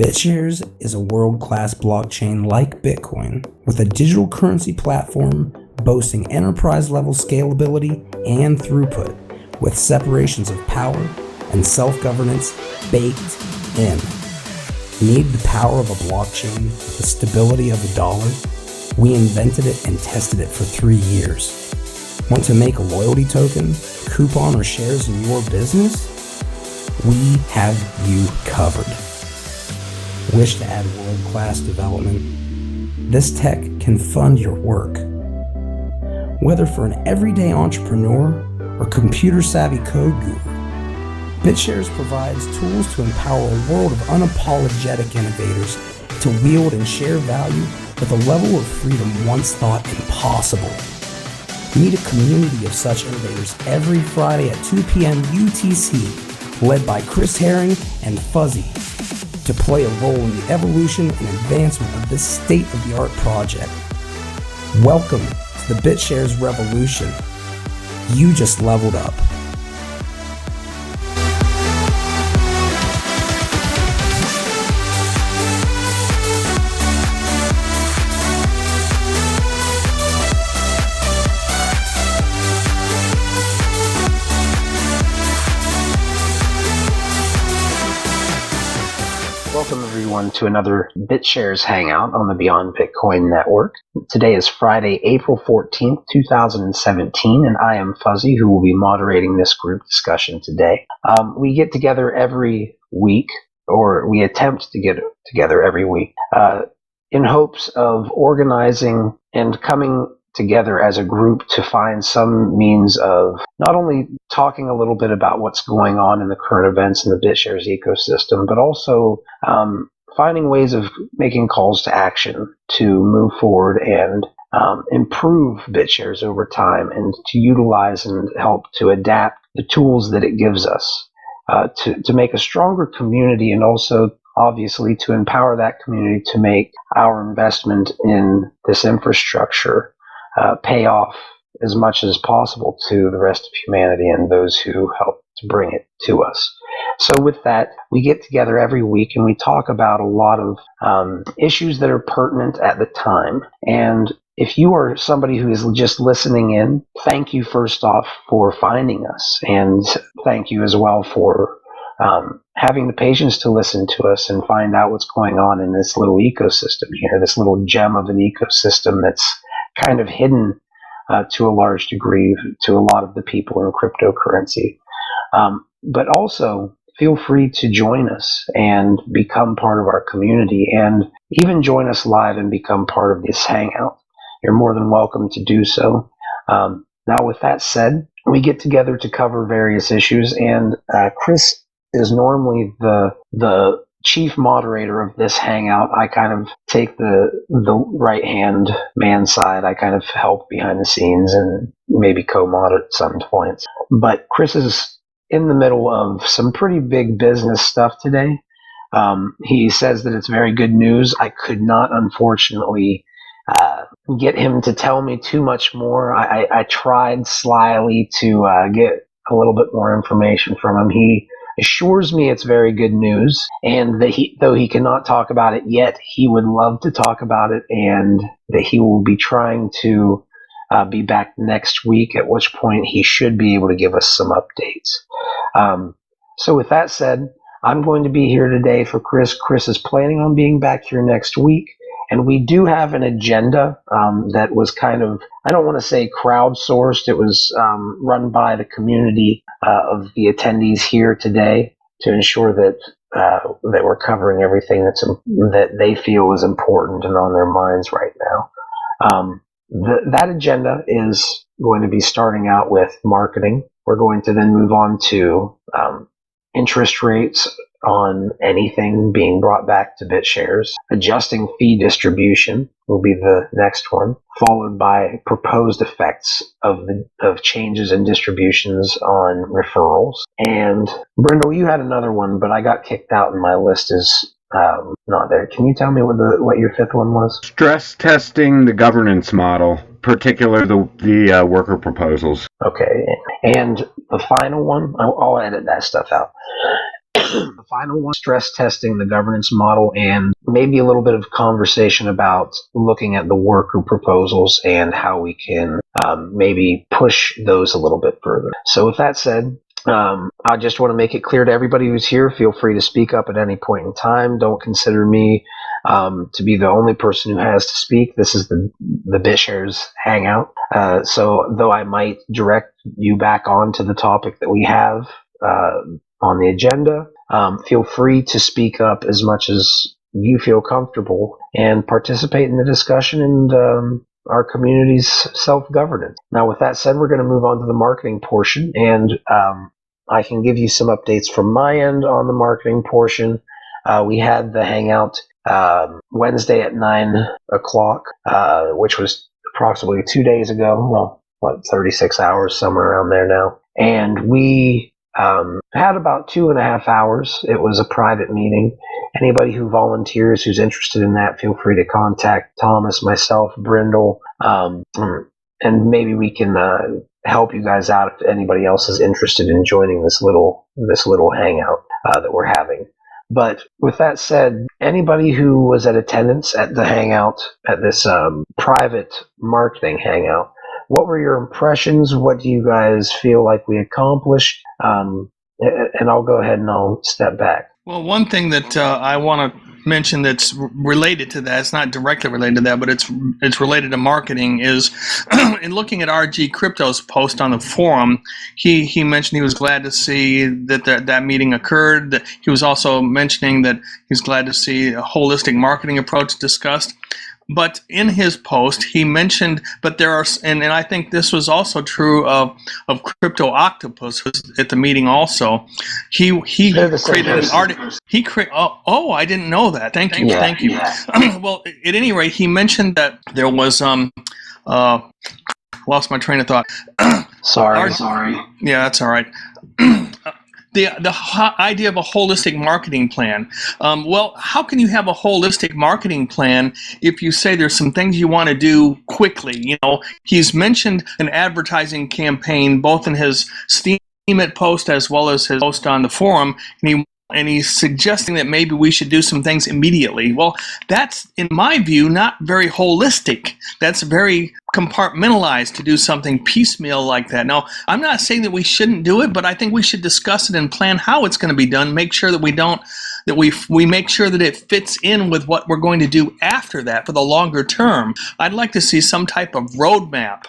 BitShares is a world-class blockchain like Bitcoin with a digital currency platform boasting enterprise-level scalability and throughput with separations of power and self-governance baked in. Need the power of a blockchain with the stability of a dollar? We invented it and tested it for 3 years. Want to make a loyalty token, coupon, or shares in your business? We have you covered. Wish to add world-class development? This tech can fund your work. Whether for an everyday entrepreneur or computer-savvy code guru, BitShares provides tools to empower a world of unapologetic innovators to wield and share value with a level of freedom once thought impossible. Meet a community of such innovators every Friday at 2 p.m. UTC, led by Chris Herring and Fuzzy, to play a role in the evolution and advancement of this state-of-the-art project. Welcome to the BitShares revolution. You just leveled up. Welcome everyone to another BitShares Hangout on the Beyond Bitcoin Network. Today is Friday, April 14th, 2017, and I am Fuzzy, who will be moderating this group discussion today. We get together every week, or we attempt to get together every week, in hopes of organizing and coming together as a group to find some means of not only talking a little bit about what's going on in the current events in the BitShares ecosystem, but also finding ways of making calls to action to move forward and improve BitShares over time, and to utilize and help to adapt the tools that it gives us to make a stronger community, and also obviously to empower that community to make our investment in this infrastructure pay off as much as possible to the rest of humanity and those who help to bring it to us. So with that, we get together every week and we talk about a lot of issues that are pertinent at the time. And if you are somebody who is just listening in, thank you first off for finding us, and thank you as well for having the patience to listen to us and find out what's going on in this little ecosystem here, this little gem of an ecosystem that's kind of hidden to a large degree to a lot of the people in cryptocurrency. But also feel free to join us and become part of our community, and even join us live and become part of this hangout. You're more than welcome to do so. Now, with that said, we get together to cover various issues, and Chris is normally the chief moderator of this hangout. I kind of take the right-hand man side. I kind of help behind the scenes and maybe co-mod at some points. But Chris is in the middle of some pretty big business stuff today. He says that it's very good news. I could not, unfortunately, get him to tell me too much more. I tried slyly to get a little bit more information from him. He assures me it's very good news, and that though he cannot talk about it yet, he would love to talk about it, and that he will be trying to be back next week, at which point he should be able to give us some updates. So with that said, I'm going to be here today for Chris. Chris is planning on being back here next week, and we do have an agenda that was kind of, I don't want to say crowdsourced, it was run by the community of the attendees here today to ensure that that we're covering everything that they feel is important and on their minds right now. That agenda is going to be starting out with marketing. We're going to then move on to interest rates on anything being brought back to BitShares. Adjusting fee distribution will be the next one, followed by proposed effects of changes in distributions on referrals. And Brindle, you had another one, but I got kicked out and my list is not there. Can you tell me what your fifth one was? Stress testing the governance model, particularly the worker proposals. Okay. And the final one, I'll edit that stuff out. The final one, stress testing the governance model, and maybe a little bit of conversation about looking at the work group proposals and how we can maybe push those a little bit further. So with that said, I just want to make it clear to everybody who's here, feel free to speak up at any point in time. Don't consider me to be the only person who has to speak. This is the BitShares Hangout. So though I might direct you back onto the topic that we have on the agenda, feel free to speak up as much as you feel comfortable and participate in the discussion and our community's self-governance. Now, with that said, we're going to move on to the marketing portion, and I can give you some updates from my end on the marketing portion. We had the Hangout Wednesday at 9 o'clock, which was approximately 2 days ago. Well, 36 hours, somewhere around there now. And we had about 2.5 hours. It was a private meeting. Anybody who volunteers, who's interested in that, feel free to contact Thomas, myself, Brindle, and maybe we can help you guys out if anybody else is interested in joining this little hangout that we're having. But with that said, anybody who was at attendance at the hangout, at this private marketing hangout, what were your impressions? What do you guys feel like we accomplished? And I'll go ahead and I'll step back. Well, one thing that I want to mention that's related to that, it's not directly related to that, but it's related to marketing, is in looking at RG Crypto's post on the forum, he mentioned he was glad to see that meeting occurred. That he was also mentioning that he's glad to see a holistic marketing approach discussed. But in his post, he mentioned, but there are, and I think this was also true of Crypto Octopus, who's at the meeting also. He created an article. Oh, I didn't know that. Thank you. Well, at any rate, he mentioned that there was lost my train of thought. Sorry. Yeah, that's all right. The idea of a holistic marketing plan. Well, how can you have a holistic marketing plan if you say there's some things you want to do quickly? You know, he's mentioned an advertising campaign both in his Steemit post as well as his post on the forum, and he's suggesting that maybe we should do some things immediately. Well, that's, in my view, not very holistic. That's very compartmentalized to do something piecemeal like that. Now, I'm not saying that we shouldn't do it, but I think we should discuss it and plan how it's going to be done. Make sure that we make sure that it fits in with what we're going to do after that for the longer term. I'd like to see some type of roadmap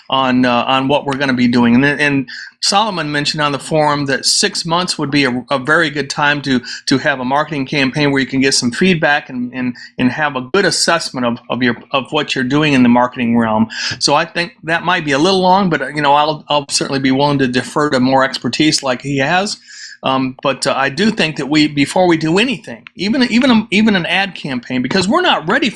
on what we're going to be doing. And Solomon mentioned on the forum that 6 months would be a very good time to have a marketing campaign where you can get some feedback and have a good assessment of what you're doing in the marketing realm. So I think that might be a little long, but I'll certainly be willing to defer to more expertise like he has. But I do think that before we do anything, even an ad campaign, because we're not ready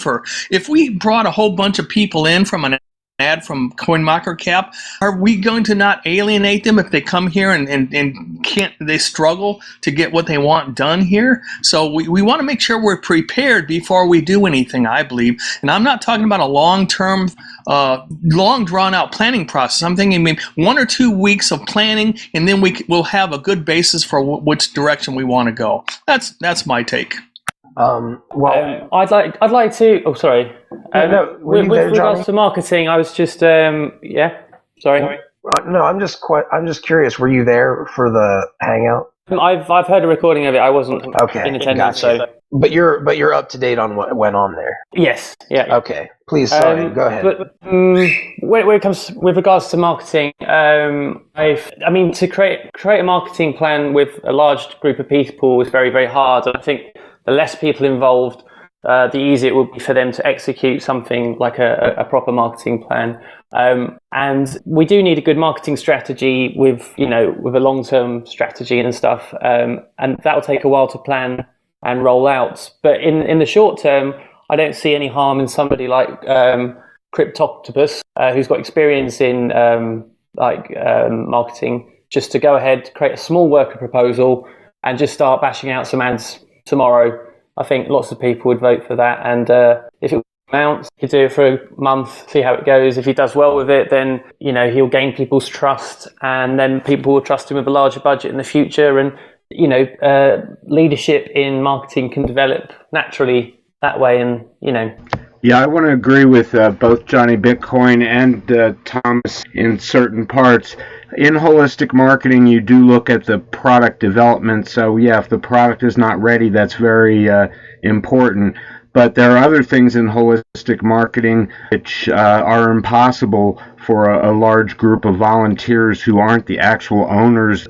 if we brought a whole bunch of people in from an ad from CoinMarketCap, are we going to not alienate them if they come here and can't, they struggle to get what they want done here? So we want to make sure we're prepared before we do anything, I believe. And I'm not talking about a long-term, long drawn-out planning process. I'm thinking maybe 1 or 2 weeks of planning, and then we'll have a good basis for which direction we want to go. That's my take. I'd like to. Oh, sorry. With regards to marketing, I was just. Sorry. No, I'm just curious. Were you there for the hangout? I've heard a recording of it. I wasn't in attendance, gotcha. so. But you're up to date on what went on there. Yes. Yeah. Okay. Please, sorry. Go ahead. But when it comes with regards to marketing, to create a marketing plan with a large group of people is very, very hard. I think the less people involved, the easier it would be for them to execute something like a proper marketing plan. And we do need a good marketing strategy with a long-term strategy and stuff. And that will take a while to plan and roll out. But in the short term, I don't see any harm in somebody like Cryptoctopus, who's got experience in marketing, just to go ahead, create a small worker proposal and just start bashing out some ads tomorrow. I think lots of people would vote for that, and if it amounts, he could do it for a month, see how it goes. If he does well with it, then he'll gain people's trust, and then people will trust him with a larger budget in the future, and leadership in marketing can develop naturally that way, and Yeah, I want to agree with both Johnny Bitcoin and Thomas in certain parts. In holistic marketing, you do look at the product development. So, yeah, if the product is not ready, that's very important. But there are other things in holistic marketing which are impossible for a large group of volunteers who aren't the actual owners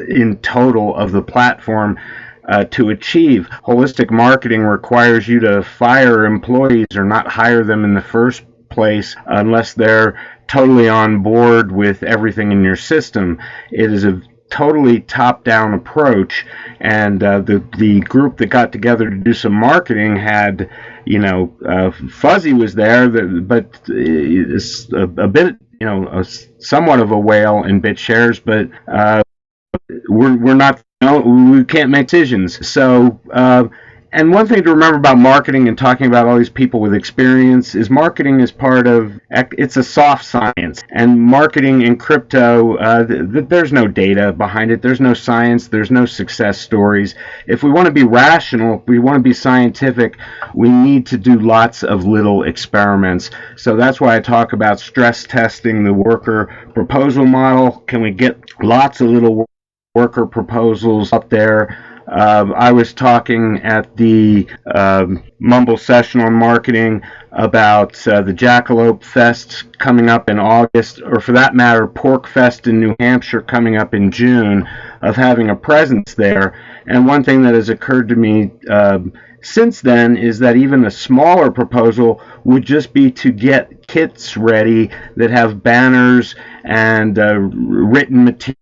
in total of the platform to achieve. Holistic marketing requires you to fire employees or not hire them in the first place unless they're totally on board with everything in your system. It is a totally top-down approach, and the group that got together to do some marketing had, Fuzzy was there, but it's a bit, somewhat of a whale in BitShares, but we're not. We can't make decisions. So, and one thing to remember about marketing and talking about all these people with experience is marketing is it's a soft science. And marketing in crypto, there's no data behind it. There's no science. There's no success stories. If we want to be rational, if we want to be scientific, we need to do lots of little experiments. So that's why I talk about stress testing the worker proposal model. Can we get lots of little worker proposals up there? I was talking at the Mumble session on marketing about the Jackalope Fest coming up in August, or for that matter, Pork Fest in New Hampshire coming up in June, of having a presence there. And one thing that has occurred to me since then is that even a smaller proposal would just be to get kits ready that have banners and written material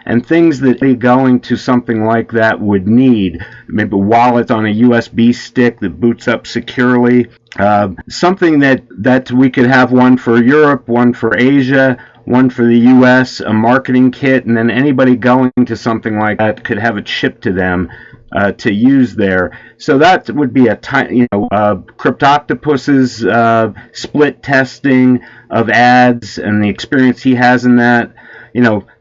and things that going to something like that would need. Maybe a wallet on a USB stick that boots up securely. Something that we could have, one for Europe, one for Asia, one for the US, a marketing kit, and then anybody going to something like that could have it shipped to them to use there. So that would be a Cryptoctopus's split testing of ads and the experience he has in that.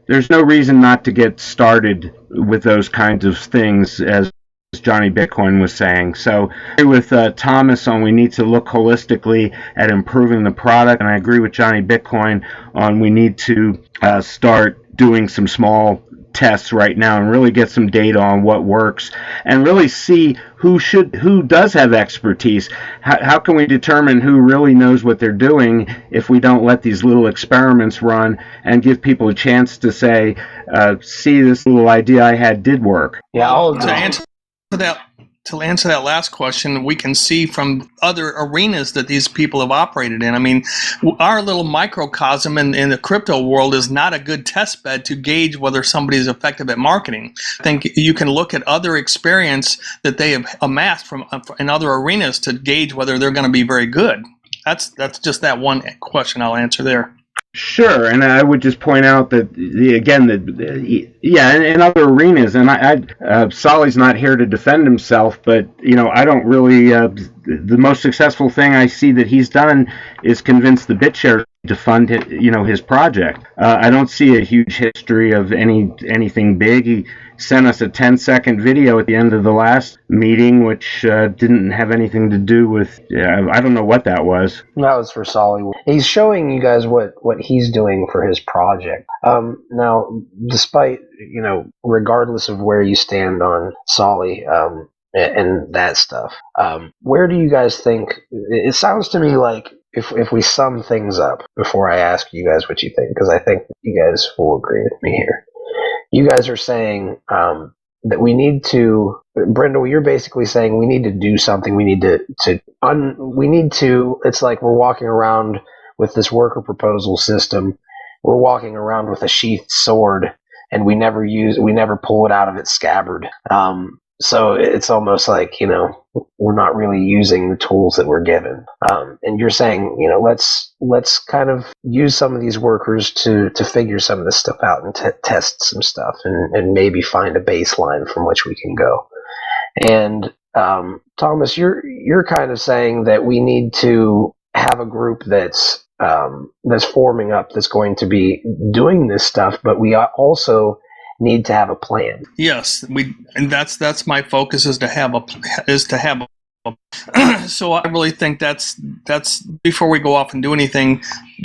There's no reason not to get started with those kinds of things, as Johnny Bitcoin was saying. So I agree with Thomas on we need to look holistically at improving the product, and I agree with Johnny Bitcoin on we need to start doing some small tests right now and really get some data on what works and really see who does have expertise. How can we determine who really knows what they're doing if we don't let these little experiments run and give people a chance to say, see, this little idea I had did work? Yeah, to answer that last question, we can see from other arenas that these people have operated in. I mean, our little microcosm in the crypto world is not a good test bed to gauge whether somebody is effective at marketing. I think you can look at other experience that they have amassed from in other arenas to gauge whether they're going to be very good. That's just that one question I'll answer there. Sure, and I would just point out that in other arenas, and Solly's not here to defend himself, but I don't really. The most successful thing I see that he's done is convince the BitShares to fund his project. I don't see a huge history of anything big. He sent us a 10-second video at the end of the last meeting, which didn't have anything to do with. I don't know what that was. That was for Solly. He's showing you guys what he's doing for his project. Now, despite regardless of where you stand on Solly and that stuff, where do you guys think? It sounds to me like if we sum things up before I ask you guys what you think, because I think you guys will agree with me here. You guys are saying that we need to, Brenda, you're basically saying we need to do something. We need to, it's like we're walking around with this worker proposal system. We're walking around with a sheathed sword and we never pull it out of its scabbard. So it's almost like, we're not really using the tools that we're given. And you're saying, let's kind of use some of these workers to figure some of this stuff out and test some stuff and maybe find a baseline from which we can go. And Thomas, you're kind of saying that we need to have a group that's forming up, that's going to be doing this stuff, but we also need to have a plan. Yes, and that's my focus is to have a. So I really think that's before we go off and do anything,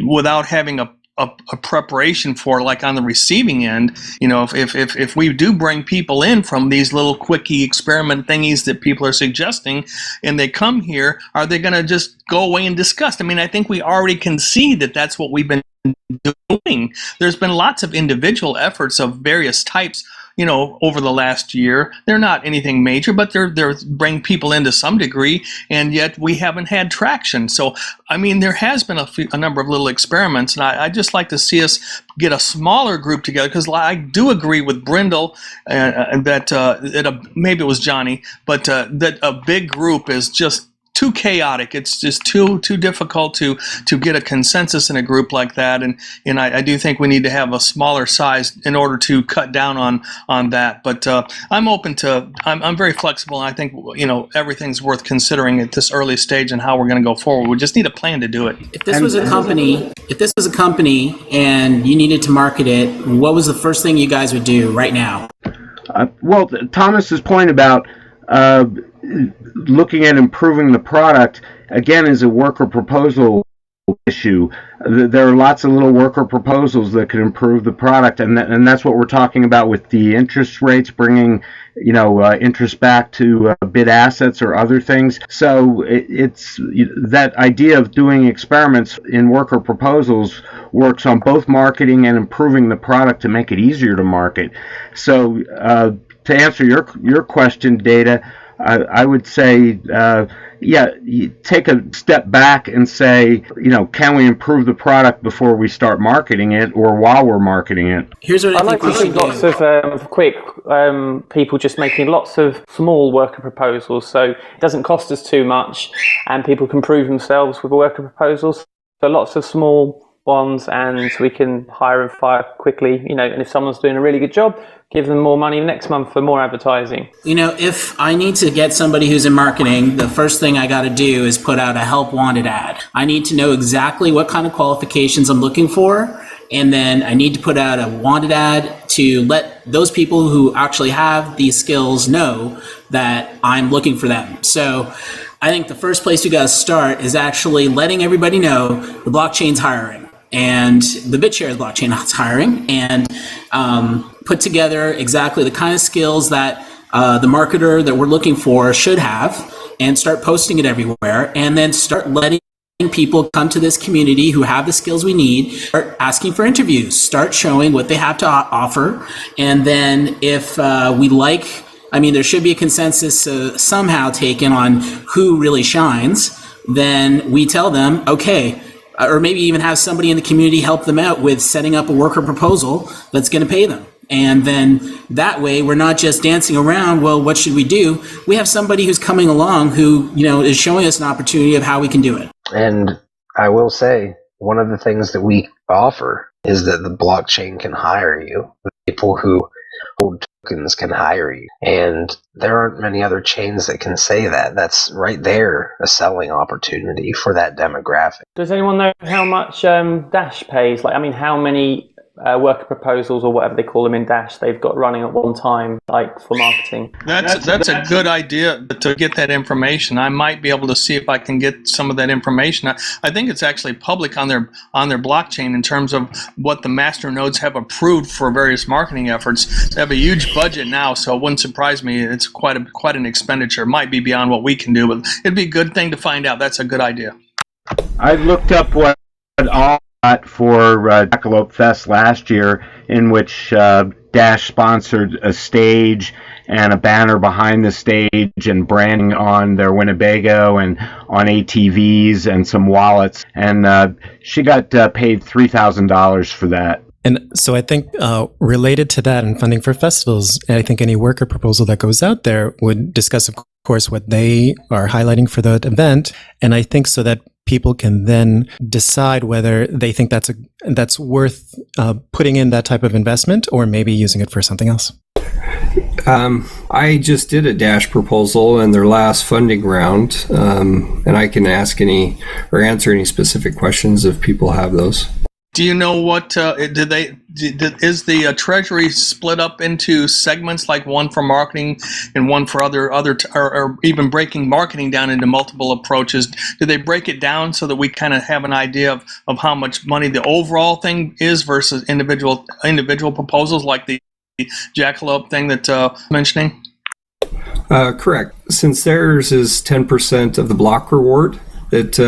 without having a preparation for, like on the receiving end, if we do bring people in from these little quickie experiment thingies that people are suggesting, and they come here, are they going to just go away in disgust? I mean, I think we already can see that that's what we've been doing. There's been lots of individual efforts of various types, over the last year. They're not anything major, but they're bring people in to some degree, and yet we haven't had traction. So, I mean, there has been a number of little experiments, and I just like to see us get a smaller group together, because I do agree with Brindle that maybe it was Johnny, but that a big group is just too chaotic. It's just too difficult to get a consensus in a group like that, and I do think we need to have a smaller size in order to cut down on that. But I'm very flexible, and I think everything's worth considering at this early stage and how we're going to go forward. We just need a plan to do it. If this was a company and you needed to market it, what was the first thing you guys would do right now? Well, Thomas's point about looking at improving the product, again, is a worker proposal issue. There are lots of little worker proposals that could improve the product, and that's what we're talking about with the interest rates, bringing interest back to bid assets or other things. So it's that idea of doing experiments in worker proposals works on both marketing and improving the product to make it easier to market. So to answer your question, Data, I would say, you take a step back and say, can we improve the product before we start marketing it or while we're marketing it? Here's what I think we should do. Lots of quick people just making lots of small worker proposals, so it doesn't cost us too much, and people can prove themselves with worker proposals. So lots of small ones, and we can hire and fire quickly, and if someone's doing a really good job, give them more money next month for more advertising. If I need to get somebody who's in marketing, the first thing I got to do is put out a help wanted ad. I need to know exactly what kind of qualifications I'm looking for, and then I need to put out a wanted ad to let those people who actually have these skills know that I'm looking for them. So I think the first place we got to start is actually letting everybody know the blockchain's hiring, and the BitShares blockchain is hiring, and put together exactly the kind of skills that the marketer that we're looking for should have, and start posting it everywhere, and then start letting people come to this community who have the skills we need, start asking for interviews, start showing what they have to offer, and then if there should be a consensus somehow taken on who really shines, then we tell them, okay, or maybe even have somebody in the community help them out with setting up a worker proposal that's going to pay them. And then that way, we're not just dancing around, well, what should we do? We have somebody who's coming along who, is showing us an opportunity of how we can do it. And I will say, one of the things that we offer is that the blockchain can hire you. The people who hold tokens can hire you. And there aren't many other chains that can say that. That's right there, a selling opportunity for that demographic. Does anyone know how much Dash pays? How many worker proposals or whatever they call them in Dash they've got running at one time, for marketing? That's a good idea to get that information. I might be able to see if I can get some of that information. I think it's actually public on their blockchain in terms of what the master nodes have approved for various marketing efforts. They have a huge budget now, so it wouldn't surprise me. It's quite an expenditure. It might be beyond what we can do, but it'd be a good thing to find out. That's a good idea. I looked up what all for Jackalope Fest last year, in which Dash sponsored a stage and a banner behind the stage and branding on their Winnebago and on ATVs and some wallets, and she got paid $3,000 for that. And so I think related to that and funding for festivals, I think any worker proposal that goes out there would discuss, of course, what they are highlighting for the event. And I think so that people can then decide whether they think that's worth putting in that type of investment or maybe using it for something else. I just did a Dash proposal in their last funding round, and I can answer any specific questions if people have those. Do you know what is the Treasury split up into segments, like one for marketing and one for or even breaking marketing down into multiple approaches? Do they break it down so that we kind of have an idea of how much money the overall thing is versus individual proposals, like the Jackalope thing that mentioning? Correct. Since theirs is 10% of the block reward that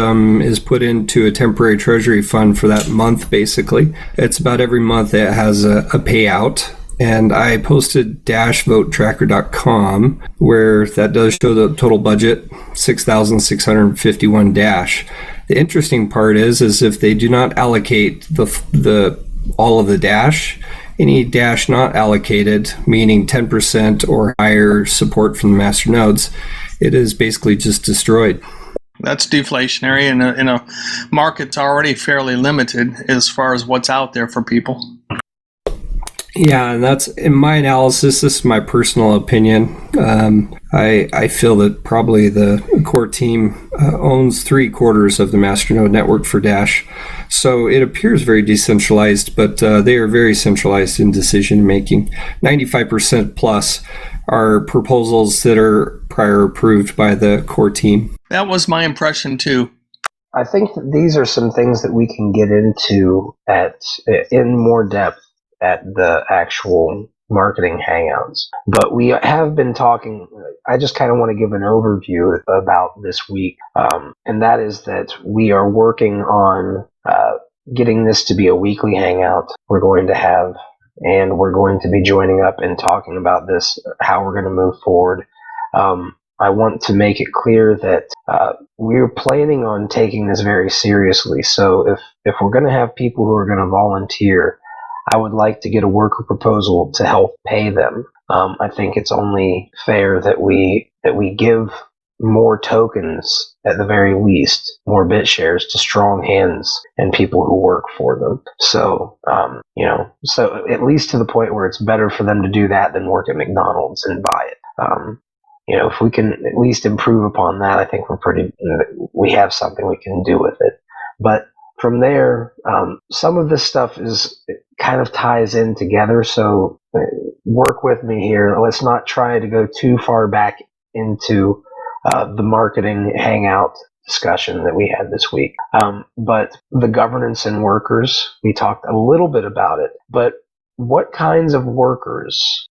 is put into a temporary treasury fund for that month, basically. It's about every month it has a payout. And I posted dashvotetracker.com, where that does show the total budget, 6,651 dash. The interesting part is if they do not allocate the all of the dash, any dash not allocated, meaning 10% or higher support from the master nodes, it is basically just destroyed. That's deflationary in a market's already fairly limited as far as what's out there for people. Yeah, and that's, in my analysis, this is my personal opinion. I feel that probably the core team owns 3/4 of the masternode network for Dash. So it appears very decentralized, but they are very centralized in decision making. 95% plus are proposals that are prior approved by the core team. That was my impression too. I think that these are some things that we can get into in more depth at the actual marketing hangouts. But we have been talking, I just kind of want to give an overview about this week, and that is that we are working on getting this to be a weekly hangout. We're going to be joining up and talking about this, how we're going to move forward. I want to make it clear that we're planning on taking this very seriously. So if we're going to have people who are going to volunteer, I would like to get a worker proposal to help pay them. I think it's only fair that we give more tokens, at the very least, more BitShares to strong hands and people who work for them. So, so at least to the point where it's better for them to do that than work at McDonald's and buy it. If we can at least improve upon that, I think we have something we can do with it. But from there, some of this stuff kind of ties in together. So work with me here. Let's not try to go too far back into the marketing hangout discussion that we had this week. But the governance and workers, we talked a little bit about it. But what kinds of workers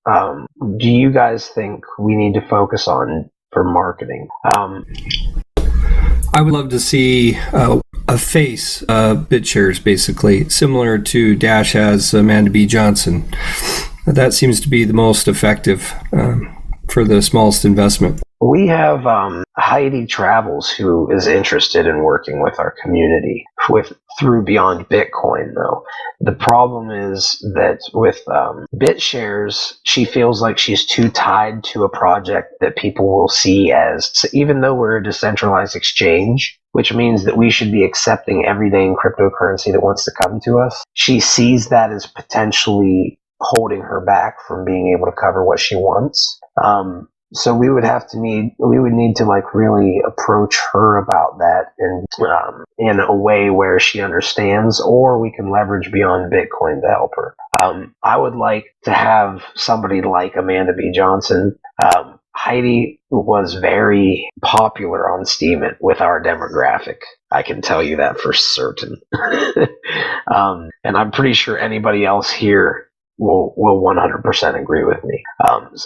do you guys think we need to focus on for marketing? I would love to see a face BitShares, basically, similar to Dash has Amanda B. Johnson. That seems to be the most effective for the smallest investment. We have Heidi Travels, who is interested in working with our community through Beyond Bitcoin, though. The problem is that with BitShares, she feels like she's too tied to a project that people will see as, so even though we're a decentralized exchange, which means that we should be accepting everyday in cryptocurrency that wants to come to us, she sees that as potentially holding her back from being able to cover what she wants. So we would need to like really approach her about that and in a way where she understands, or we can leverage Beyond Bitcoin to help her. I would like to have somebody like Amanda B. Johnson. Heidi was very popular on Steam with our demographic. I can tell you that for certain. And I'm pretty sure anybody else here will 100% agree with me.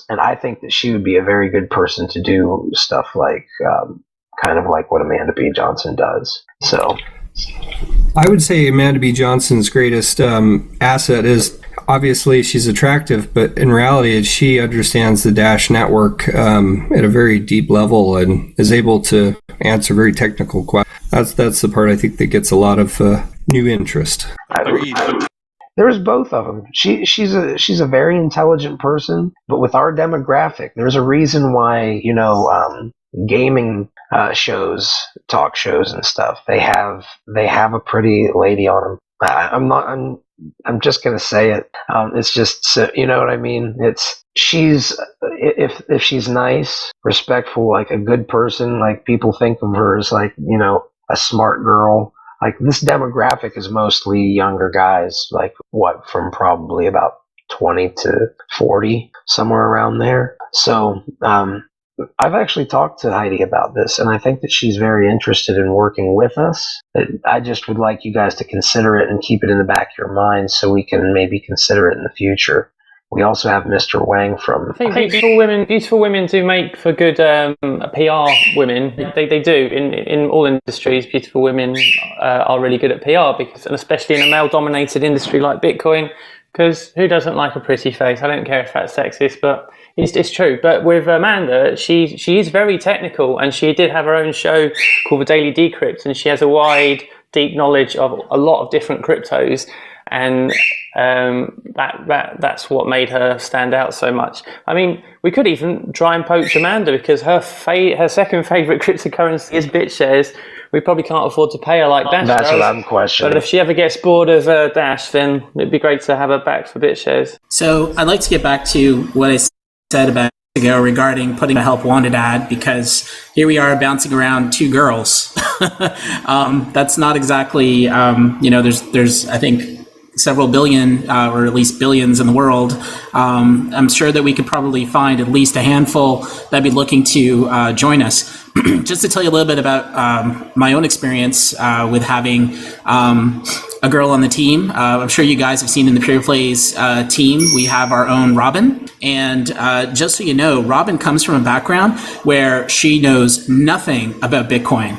And I think that she would be a very good person to do stuff like, kind of like what Amanda B. Johnson does. So I would say Amanda B. Johnson's greatest asset is, obviously she's attractive, but in reality she understands the Dash network at a very deep level and is able to answer very technical questions. That's the part I think that gets a lot of new interest. Agreed. There's both of them. She's a very intelligent person, but with our demographic, there's a reason why, gaming shows, talk shows and stuff, they have a pretty lady on them. I'm just gonna say it. It's just, you know what I mean? If she's nice, respectful, like a good person, like people think of her as like, a smart girl, like this demographic is mostly younger guys, like what, from probably about 20 to 40, somewhere around there. So I've actually talked to Heidi about this, and I think that she's very interested in working with us. I just would like you guys to consider it and keep it in the back of your mind so we can maybe consider it in the future. We also have Mr. Wang from... I think beautiful women do make for good PR women. They do. In all industries, beautiful women are really good at PR, and especially in a male-dominated industry like Bitcoin, because who doesn't like a pretty face? I don't care if that's sexist, but it's true. But with Amanda, she is very technical, and she did have her own show called The Daily Decrypt, and she has a wide, deep knowledge of a lot of different cryptos, and that's what made her stand out so much. I mean, we could even try and poach Amanda, because her second favorite cryptocurrency is BitShares. We probably can't afford to pay her like Dash That's does. what I'm questioning. But if she ever gets bored of Dash, then it'd be great to have her back for BitShares. So I'd like to get back to what I said about ago regarding putting a help wanted ad, because here we are bouncing around two girls. That's not exactly, there's I think several billion or at least billions in the world. I'm sure that we could probably find at least a handful that'd be looking to join us. Just to tell you a little bit about my own experience with having a girl on the team. I'm sure you guys have seen in the Pure Plays team, we have our own Robin. And just so you know, Robin comes from a background where she knows nothing about Bitcoin.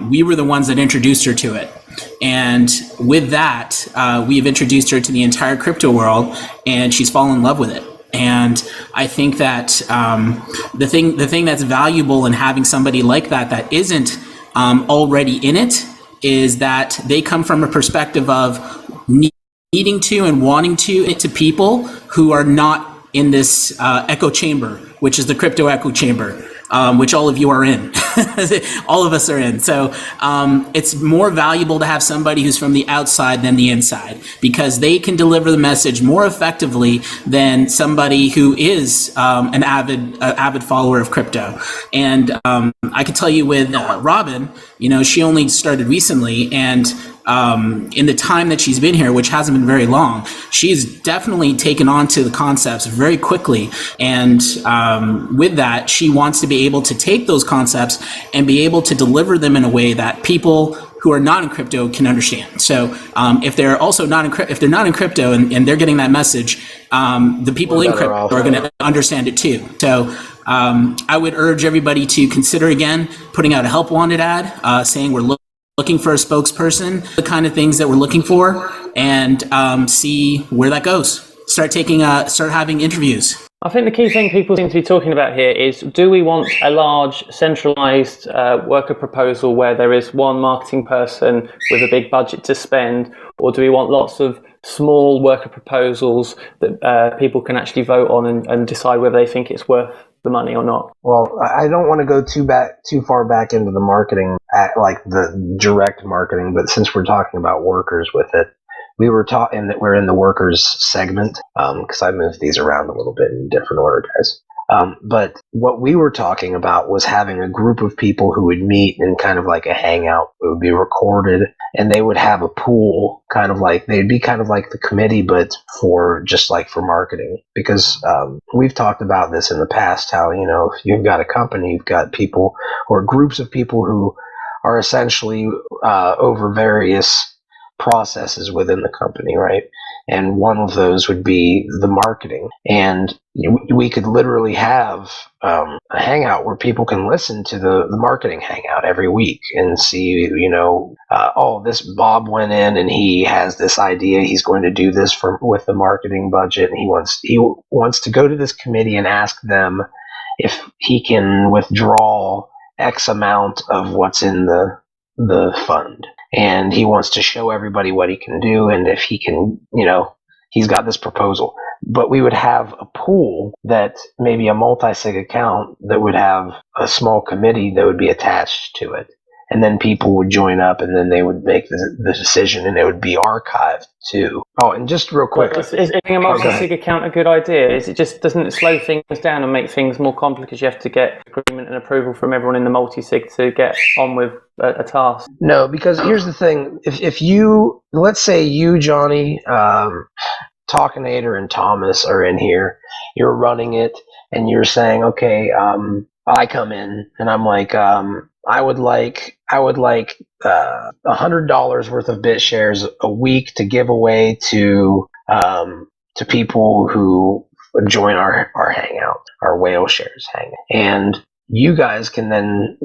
We were the ones that introduced her to it. And with that, we have introduced her to the entire crypto world, and she's fallen in love with it. And I think that the thing that's valuable in having somebody like that isn't already in it is that they come from a perspective of needing to and wanting to people who are not in this echo chamber, which is the crypto echo chamber, which all of you are in. All of us are in. So it's more valuable to have somebody who's from the outside than the inside, because they can deliver the message more effectively than somebody who is an avid follower of crypto. And I can tell you with Robin, she only started recently, and in the time that she's been here, which hasn't been very long, she's definitely taken on to the concepts very quickly. And with that, she wants to be able to take those concepts and be able to deliver them in a way that people who are not in crypto can understand. So if they're also not in crypto and they're getting that message, the people in crypto are going to understand it too. So I would urge everybody to consider again putting out a help wanted ad, saying we're looking for a spokesperson, the kind of things that we're looking for, and see where that goes. Start having interviews. I think the key thing people seem to be talking about here is, do we want a large centralized worker proposal where there is one marketing person with a big budget to spend, or do we want lots of small worker proposals that people can actually vote on and decide whether they think it's worth the money or not? Well, I don't want to go too far back into the marketing, like the direct marketing, but since we're talking about workers with it, we were talking that we're in the workers segment, because I moved these around a little bit in different order, guys. But what we were talking about was having a group of people who would meet in kind of like a hangout. It would be recorded, and they would have a pool, they'd be kind of like the committee, but for marketing. Because we've talked about this in the past, how, if you've got a company, you've got people or groups of people who are essentially over various processes within the company, right? And one of those would be the marketing. And we could literally have a hangout where people can listen to the marketing hangout every week and see, this Bob went in and he has this idea. He's going to do this with the marketing budget. And he wants to go to this committee and ask them if he can withdraw X amount of what's in the fund. And he wants to show everybody what he can do, and if he can, he's got this proposal. But we would have a pool that maybe a multi-sig account that would have a small committee that would be attached to it. and then people would join up, and then they would make the decision, and it would be archived too. Oh, and just real quick, is having a multi-sig account a good idea? Doesn't it slow things down and make things more complicated because you have to get agreement and approval from everyone in the multi-sig to get on with a task? No, because here's the thing: if you, let's say you, Johnny, Talkinator, and Thomas are in here, you're running it, and you're saying, okay, I come in and I'm like, I would like $100 worth of BitShares a week to give away to people who join our Hangout, our Whale Shares Hangout. And you guys can then,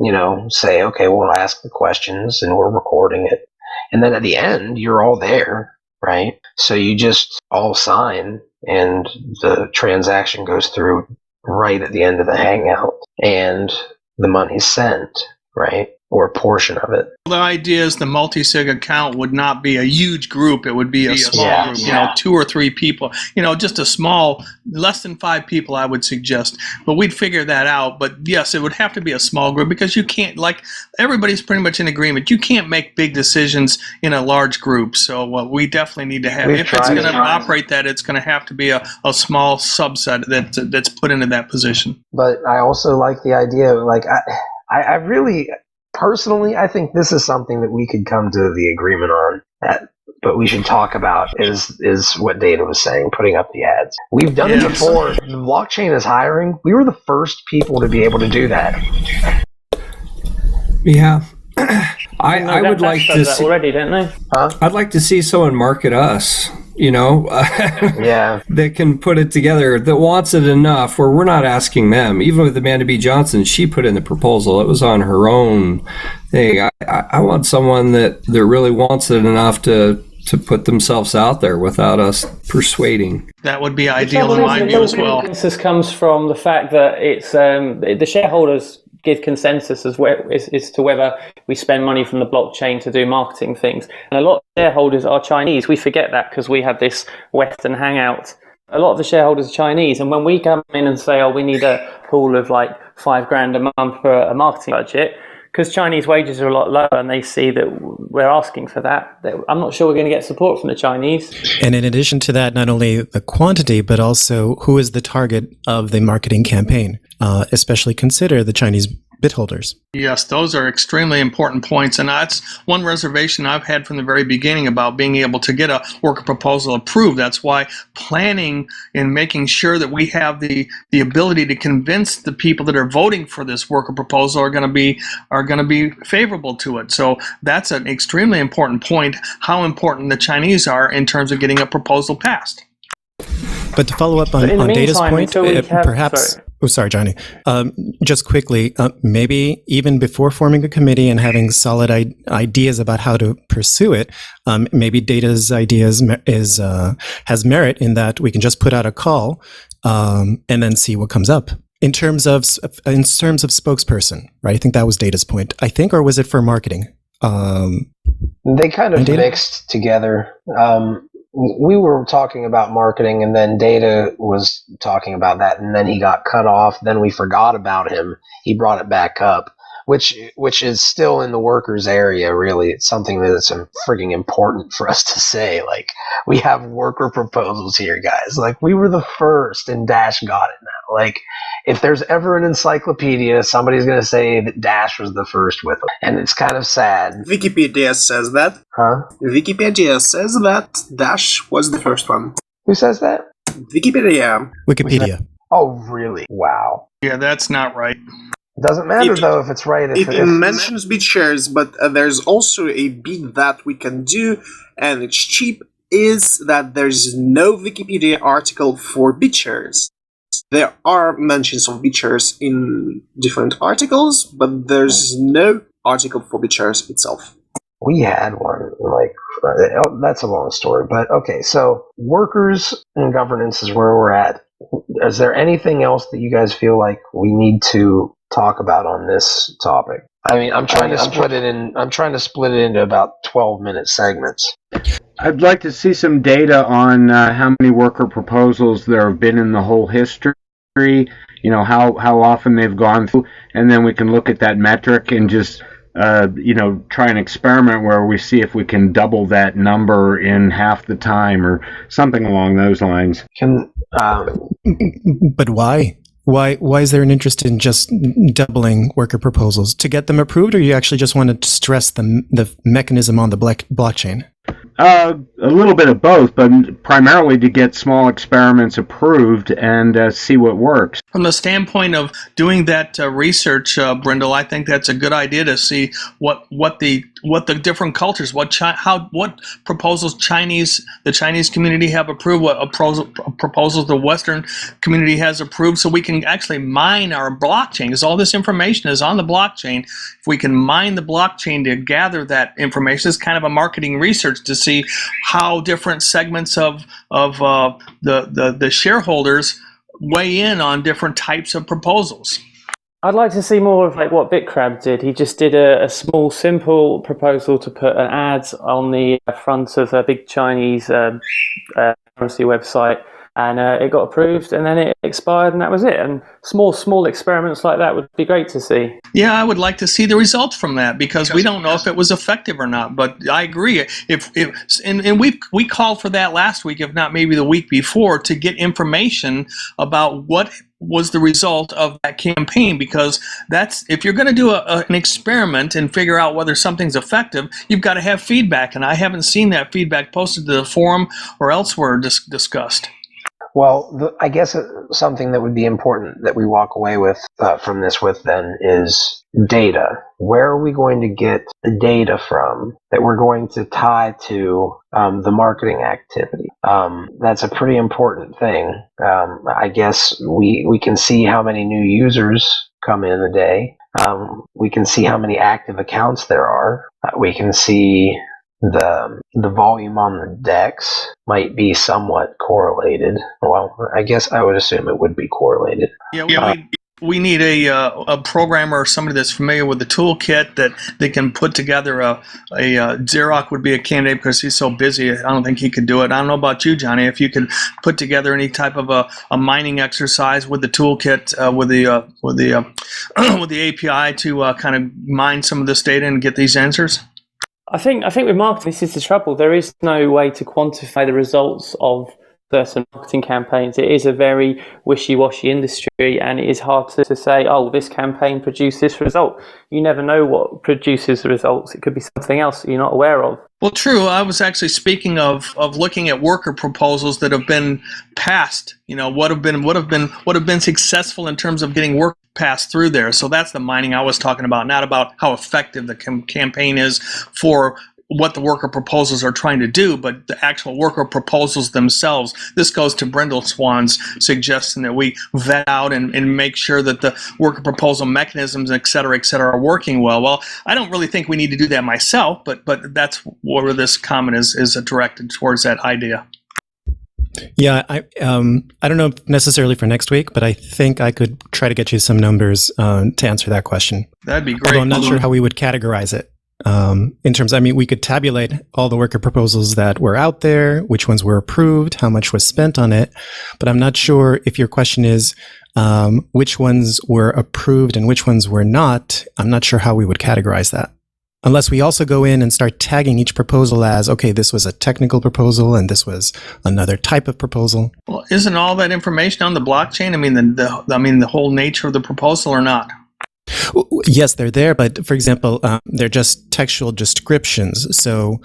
say, okay, we'll ask the questions and we're recording it. And then at the end, you're all there, right? So you just all sign and the transaction goes through right at the end of the Hangout and the money's sent, right? Or a portion of it. The idea is the multi-sig account would not be a huge group. It would be a small group, 2 or 3 people, just a small, less than 5 people, I would suggest. But we'd figure that out. But yes, it would have to be a small group because you can't, everybody's pretty much in agreement. You can't make big decisions in a large group. So we definitely need to have, if it's going to operate that, it's going to have to be a small subset that's put into that position. But I also like the idea of, I really... Personally, I think this is something that we could come to the agreement on, but we should talk about is what Data was saying, putting up the ads. We've done it before. The blockchain is hiring. We were the first people to be able to do that. Yeah. I would like to see already, don't they? Huh? I'd like to see someone market us, yeah, that can put it together, that wants it enough where we're not asking them. Even with Amanda B. Johnson, she put in the proposal. It was on her own thing. I want someone that really wants it enough to put themselves out there without us persuading. That would be ideal in my view as well. This comes from the fact that it's the shareholders give consensus as to whether we spend money from the blockchain to do marketing things. And a lot of shareholders are Chinese. We forget that because we have this Western Hangout. A lot of the shareholders are Chinese. And when we come in and say, we need a pool of $5,000 a month for a marketing budget, because Chinese wages are a lot lower and they see that we're asking for that, I'm not sure we're going to get support from the Chinese. And in addition to that, not only the quantity, but also who is the target of the marketing campaign, especially consider the Chinese bit holders. Yes, those are extremely important points, and that's one reservation I've had from the very beginning about being able to get a worker proposal approved. That's why planning and making sure that we have the ability to convince the people that are voting for this worker proposal are going to be favorable to it. So that's an extremely important point, how important the Chinese are in terms of getting a proposal passed. But to follow up on Data's point, perhaps... Sorry. Oh, sorry, Johnny. Just quickly, maybe even before forming a committee and having solid ideas about how to pursue it, maybe Data's ideas has merit in that we can just put out a call and then see what comes up. In terms of spokesperson, right? I think that was Data's point. I think, or was it for marketing? They kind of mixed together. We were talking about marketing, and then Data was talking about that, and then he got cut off. Then we forgot about him. He brought it back up, which is still in the workers area, really. It's something that's frigging important for us to say. We have worker proposals here, guys. We were the first, and Dash got it now. If there's ever an encyclopedia, somebody's going to say that Dash was the first with them. And it's kind of sad. Wikipedia says that. Huh? Wikipedia says that Dash was the first one. Who says that? Wikipedia. Oh, really? Wow. Yeah, that's not right. It doesn't matter, though, if it's right. It mentions BitShares, but there's also a bit that we can do, and it's cheap, is that there's no Wikipedia article for BitShares. There are mentions of BitShares in different articles, but there's no article for BitShares itself. We had one, that's a long story, but okay, so workers and governance is where we're at. Is there anything else that you guys feel like we need to talk about on this topic? I mean, I'm trying to split it into about 12-minute segments. I'd like to see some data on how many worker proposals there have been in the whole history, how often they've gone through, and then we can look at that metric and just try an experiment where we see if we can double that number in half the time or something along those lines. But why? Why is there an interest in just doubling worker proposals? To get them approved, or you actually just want to stress the mechanism on the blockchain? A little bit of both, but primarily to get small experiments approved and see what works. From the standpoint of doing that research, Brindle, I think that's a good idea to see what the different cultures, what proposals the Chinese community have approved, what proposals the Western community has approved, so we can actually mine our blockchain, because all this information is on the blockchain. If we can mine the blockchain to gather that information, it's kind of a marketing research to see how different segments of the shareholders weigh in on different types of proposals. I'd like to see more of like what BitCrab did. He just did a small, simple proposal to put an ad on the front of a big Chinese currency website, and it got approved, and then it expired, and that was it. And small experiments like that would be great to see. Yeah, I would like to see the results from that, because we don't know if it was effective or not. But I agree. And we called for that last week, if not maybe the week before, to get information about what was the result of that campaign, because that's, if you're going to do an experiment and figure out whether something's effective, you've got to have feedback, and I haven't seen that feedback posted to the forum or elsewhere discussed. Well, I guess something that would be important that we walk away with from this with then is data. Where are we going to get the data from that we're going to tie to the marketing activity? That's a pretty important thing. I guess we can see how many new users come in a day. We can see how many active accounts there are. We can see the volume on the DEX might be somewhat correlated. Well, I guess I would assume it would be correlated. Yeah, we need a programmer or somebody that's familiar with the toolkit that they can put together a Xerox would be a candidate, because he's so busy. I don't think he could do it. I don't know about you, Johnny. If you could put together any type of a mining exercise with the toolkit, with the API to kind of mine some of this data and get these answers. I think with marketing, this is the trouble. There is no way to quantify the results of certain marketing campaigns. It is a very wishy-washy industry, and it is hard to say, oh, this campaign produced this result. You never know what produces the results. It could be something else that you're not aware of. Well, true. I was actually speaking of looking at worker proposals that have been passed. What have been successful in terms of getting work passed through there. So that's the mining I was talking about, not about how effective the campaign is for what the worker proposals are trying to do, but the actual worker proposals themselves. This goes to Brindle Swan's suggestion that we vet out and make sure that the worker proposal mechanisms, et cetera, are working well. Well, I don't really think we need to do that myself, but that's where this comment is directed towards that idea. Yeah, I don't know necessarily for next week, but I think I could try to get you some numbers to answer that question. That'd be great. Although I'm not sure how we would categorize it. In terms, we could tabulate all the worker proposals that were out there, which ones were approved, how much was spent on it, but I'm not sure if your question is which ones were approved and which ones were not. I'm not sure how we would categorize that. Unless we also go in and start tagging each proposal as, okay, this was a technical proposal and this was another type of proposal. Well, isn't all that information on the blockchain? The whole nature of the proposal, or not? Yes, they're there, but for example, they're just textual descriptions. So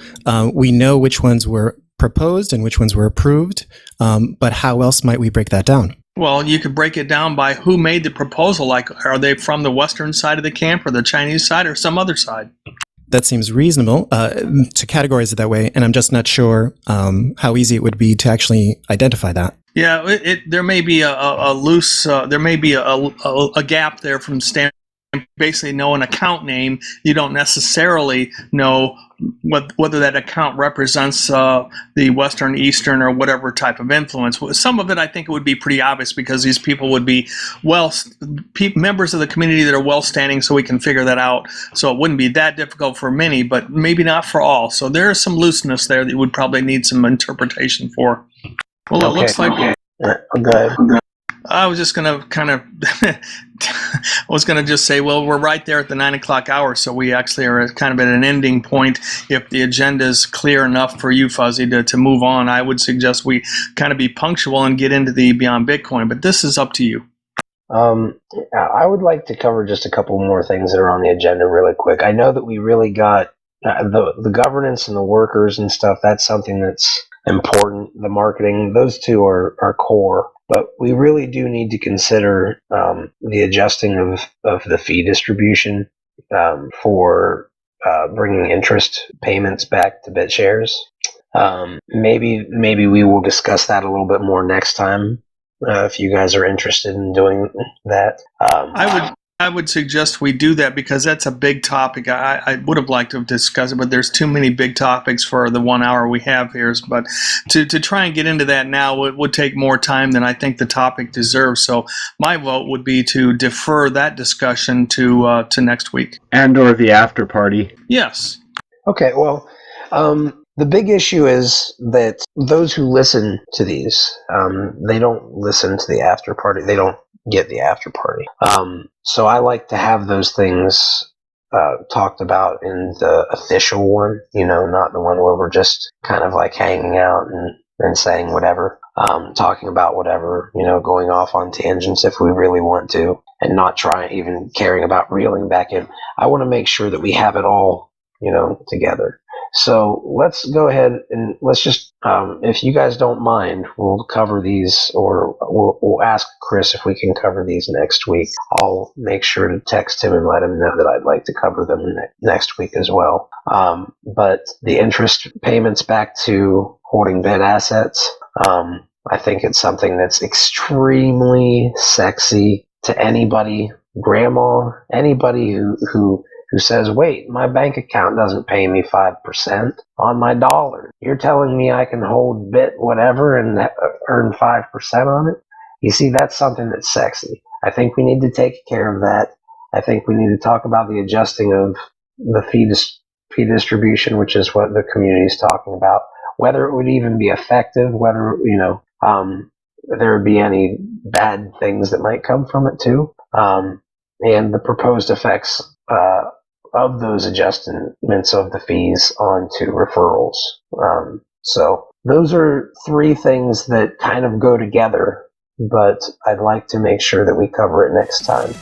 we know which ones were proposed and which ones were approved, but how else might we break that down? Well, you could break it down by who made the proposal. Like, are they from the Western side of the camp or the Chinese side or some other side? That seems reasonable to categorize it that way, and I'm just not sure how easy it would be to actually identify that. Yeah, there may be there may be a gap there from standpoint. Basically know an account name, you don't necessarily know whether that account represents the Western, Eastern, or whatever type of influence. Some of it, I think, it would be pretty obvious, because these people would be members of the community that are well-standing, so we can figure that out. So it wouldn't be that difficult for many, but maybe not for all. So there is some looseness there that you would probably need some interpretation for. Well, it looks like... Go ahead. I was just going to kind of, I was going to just say, well, we're right there at the 9 o'clock hour, so we actually are kind of at an ending point. If the agenda is clear enough for you, Fuzzy, to move on, I would suggest we kind of be punctual and get into the Beyond Bitcoin, but this is up to you. I would like to cover just a couple more things that are on the agenda really quick. I know that we really got the governance and the workers and stuff. That's something that's important. The marketing, those two are core. But we really do need to consider the adjusting of the fee distribution for bringing interest payments back to BitShares. Maybe we will discuss that a little bit more next time. If you guys are interested in doing that. I would suggest we do that because that's a big topic. I would have liked to have discussed it, but there's too many big topics for the 1 hour we have here. But to try and get into that now would take more time than I think the topic deserves. So my vote would be to defer that discussion to next week. And or the after party. Yes. Okay, well, the big issue is that those who listen to these, they don't listen to the after party. They don't get the after party. So I like to have those things talked about in the official one, not the one where we're just kind of like hanging out and saying whatever, talking about whatever, going off on tangents if we really want to, and not even caring about reeling back in. I want to make sure that we have it all, together. So let's go ahead and let's just, if you guys don't mind, we'll cover these, or we'll ask Chris if we can cover these next week. I'll make sure to text him and let him know that I'd like to cover them next week as well. But the interest payments back to holding bit assets, I think it's something that's extremely sexy to anybody, grandma, anybody who says, wait, my bank account doesn't pay me 5% on my dollar. You're telling me I can hold bit whatever and earn 5% on it? You see, that's something that's sexy. I think we need to take care of that. I think we need to talk about the adjusting of the fee distribution, which is what the community is talking about. Whether it would even be effective, whether, there would be any bad things that might come from it too. And the proposed effects of those adjustments of the fees onto referrals. So those are three things that kind of go together, but I'd like to make sure that we cover it next time.